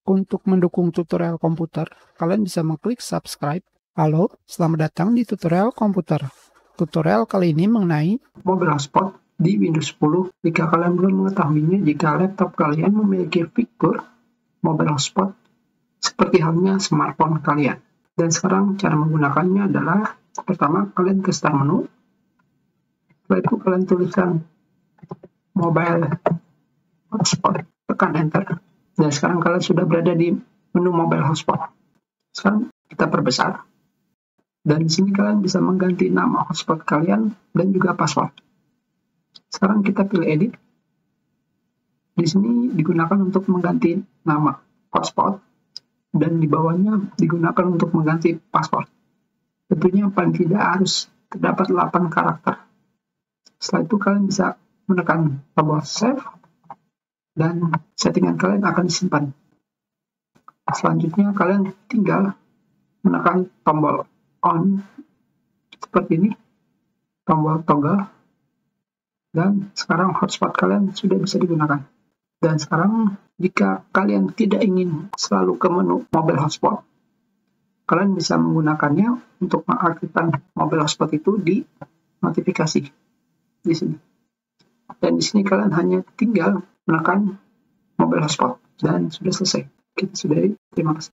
Untuk mendukung tutorial komputer, kalian bisa mengklik subscribe. Halo, selamat datang di tutorial komputer. Tutorial kali ini mengenai Mobile hotspot di Windows 10. Jika kalian belum mengetahuinya, jika laptop kalian memiliki fitur mobile hotspot seperti halnya smartphone kalian. Dan sekarang cara menggunakannya adalah, pertama kalian ke start menu, setelah itu kalian tuliskan mobile hotspot, tekan enter. Dan sekarang kalian sudah berada di menu mobile hotspot. Sekarang kita perbesar. Dan di sini kalian bisa mengganti nama hotspot kalian dan juga password. Sekarang kita pilih edit. Di sini digunakan untuk mengganti nama hotspot dan di bawahnya digunakan untuk mengganti password. Tentunya paling tidak harus terdapat 8 karakter. Setelah itu kalian bisa menekan tombol save dan settingan kalian akan disimpan. Selanjutnya kalian tinggal menekan tombol on seperti ini, tombol toggle, dan sekarang hotspot kalian sudah bisa digunakan. Dan sekarang jika kalian tidak ingin selalu ke menu mobile hotspot, kalian bisa menggunakannya untuk mengaktifkan mobile hotspot itu di notifikasi di sini. Dan di sini kalian hanya tinggal menekan mobile hotspot dan sudah selesai. Kita sudahi. Terima kasih.